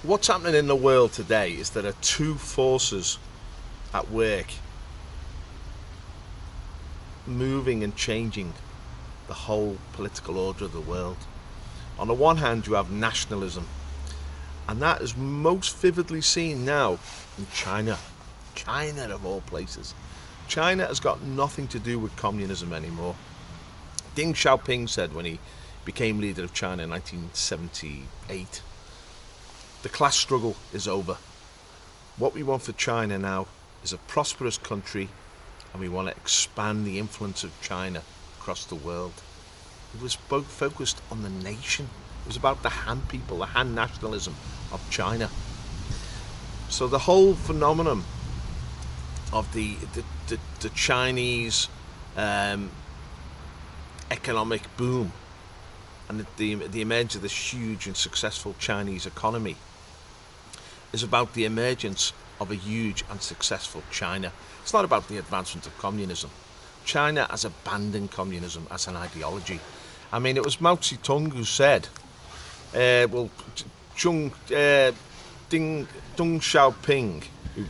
What's happening in the world today is there are two forces at work moving and changing the whole political order of the world. On the one hand, you have nationalism, and that is most vividly seen now in China. China, of all places. China has got nothing to do with communism anymore. Deng Xiaoping said when he became leader of China in 1978, the class struggle is over. What we want for China now is a prosperous country, and we want to expand the influence of China across the world. It was both focused on the nation. It was about the Han people, the Han nationalism of China. So the whole phenomenon of the Chinese economic boom and the emergence of this huge and successful Chinese economy is about the emergence of a huge and successful China. It's not about the advancement of communism. China has abandoned communism as an ideology. I mean, it was Mao Zedong who said, Deng Xiaoping,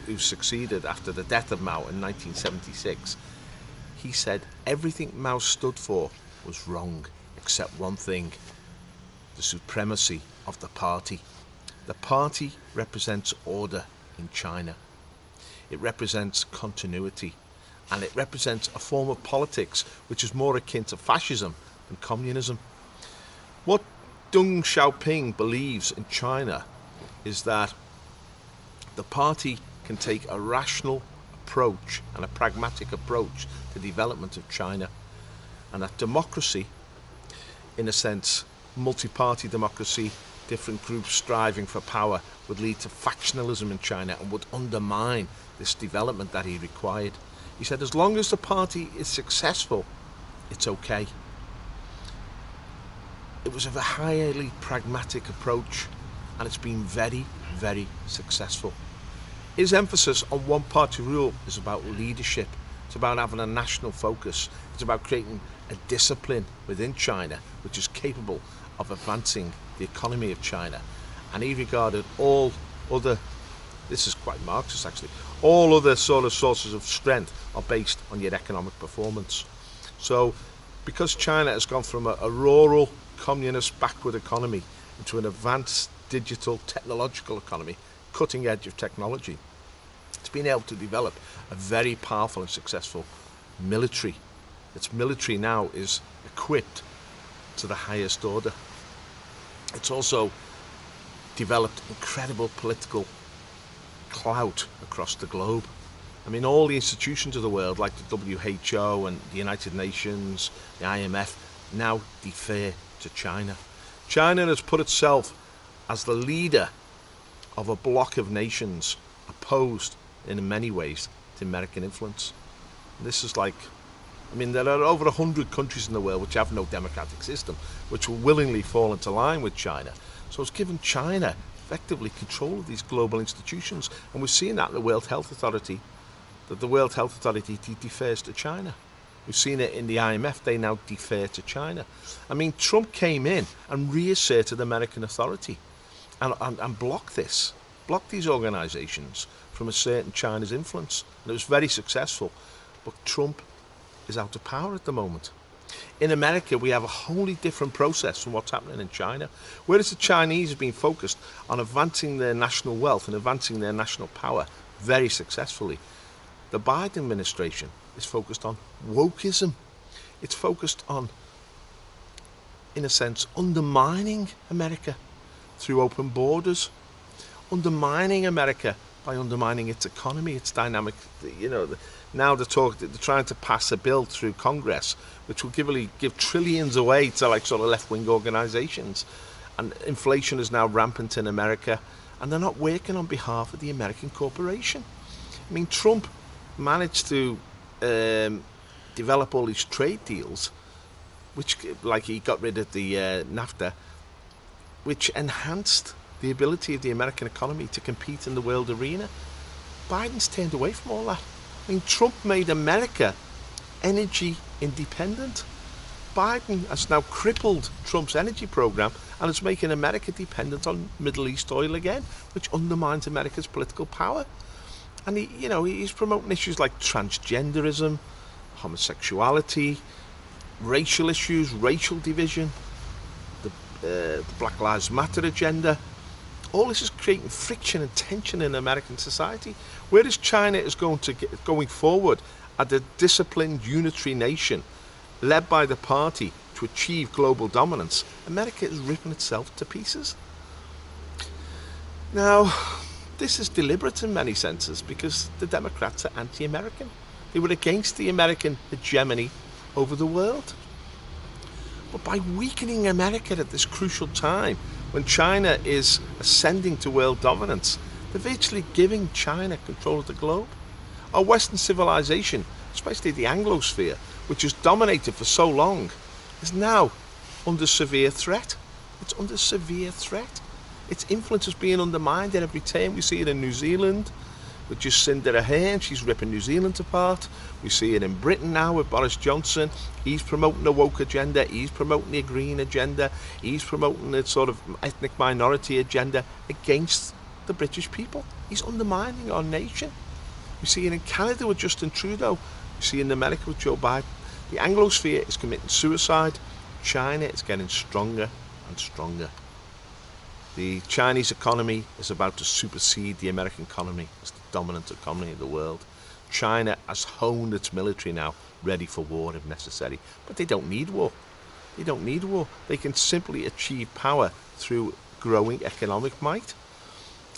who succeeded after the death of Mao in 1976, he said everything Mao stood for was wrong, except one thing: the supremacy of the party. The party represents order in China. It represents continuity, and it represents a form of politics which is more akin to fascism than communism. What Deng Xiaoping believes in China is that the party can take a rational approach and a pragmatic approach to the development of China, and that democracy, in a sense, multi-party democracy, different groups striving for power, would lead to factionalism in China and would undermine this development that he required. He said as long as the party is successful, it's okay. It was a highly pragmatic approach, and it's been very, very successful. His emphasis on one-party rule is about leadership. It's about having a national focus. It's about creating a discipline within China which is capable of advancing the economy of China. And he regarded all other, this is quite Marxist actually, all other sort of sources of strength are based on your economic performance. So because China has gone from a rural, communist, backward economy into an advanced digital technological economy, cutting edge of technology, it's been able to develop a very powerful and successful military. Its military now is equipped to the highest order. It's also developed incredible political clout across the globe. I mean, all the institutions of the world, like the WHO and the United Nations, the IMF, now defer to China. China has put itself as the leader of a bloc of nations opposed in many ways to American influence. And this is like, I mean, there are over 100 countries in the world which have no democratic system, which will willingly fall into line with China. So it's given China effectively control of these global institutions, and we've seen that in the World Health Authority, that the World Health Authority defers to China. We've seen it in the IMF, they now defer to China. I mean, Trump came in and reasserted American authority and blocked these organizations from asserting China's influence. And it was very successful, but Trump is out of power at the moment. In America, we have a wholly different process from what's happening in China. Whereas the Chinese have been focused on advancing their national wealth and advancing their national power very successfully, the Biden administration is focused on wokeism. It's focused on, in a sense, undermining America through open borders, undermining America by undermining its economy, its dynamic. Now they're trying to pass a bill through Congress which will give trillions away to like sort of left-wing organizations, and inflation is now rampant in America, and they're not working on behalf of the American corporation. I mean, Trump managed to develop all these trade deals, which, like, he got rid of the NAFTA, which enhanced the ability of the American economy to compete in the world arena. Biden's turned away from all that. I mean, Trump made America energy independent. Biden has now crippled Trump's energy program and is making America dependent on Middle East oil again, which undermines America's political power. And he's promoting issues like transgenderism, homosexuality, racial issues, racial division, the Black Lives Matter agenda. All this is creating friction and tension in American society. Whereas China is going forward as a disciplined unitary nation led by the party to achieve global dominance, America is ripping itself to pieces. Now, this is deliberate in many senses because the Democrats are anti-American. They were against the American hegemony over the world. But by weakening America at this crucial time, when China is ascending to world dominance, they're virtually giving China control of the globe. Our Western civilization, especially the Anglosphere, which has dominated for so long, is now under severe threat. It's under severe threat. Its influence is being undermined at every turn. We see it in New Zealand with Jacinda Ardern. She's ripping New Zealand apart. We see it in Britain now with Boris Johnson. He's promoting the woke agenda. He's promoting the green agenda. He's promoting the sort of ethnic minority agenda against the British people. He's undermining our nation. We see it in Canada with Justin Trudeau. We see it in America with Joe Biden. The Anglosphere is committing suicide. China is getting stronger and stronger. The Chinese economy is about to supersede the American economy as the dominant economy of the world. China has honed its military now, ready for war if necessary. But they don't need war. They don't need war. They can simply achieve power through growing economic might.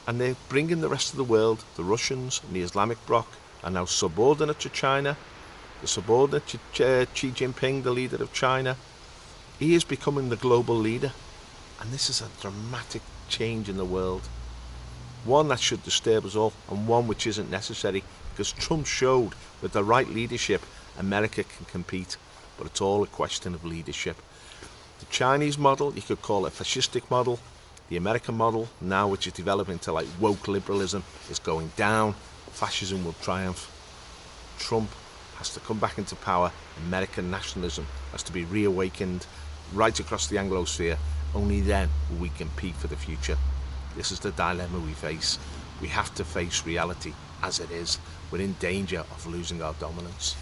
And they're bringing the rest of the world, the Russians and the Islamic bloc, are now subordinate to China. They're subordinate to Xi Jinping, the leader of China. He is becoming the global leader. And this is a dramatic change in the world. One that should disturb us all, and one which isn't necessary, because Trump showed with the right leadership, America can compete. But it's all a question of leadership. The Chinese model, you could call it a fascistic model. The American model, now which is developing to like woke liberalism, is going down. Fascism will triumph. Trump has to come back into power. American nationalism has to be reawakened right across the Anglosphere. Only then will we compete for the future. This is the dilemma we face. We have to face reality as it is. We're in danger of losing our dominance.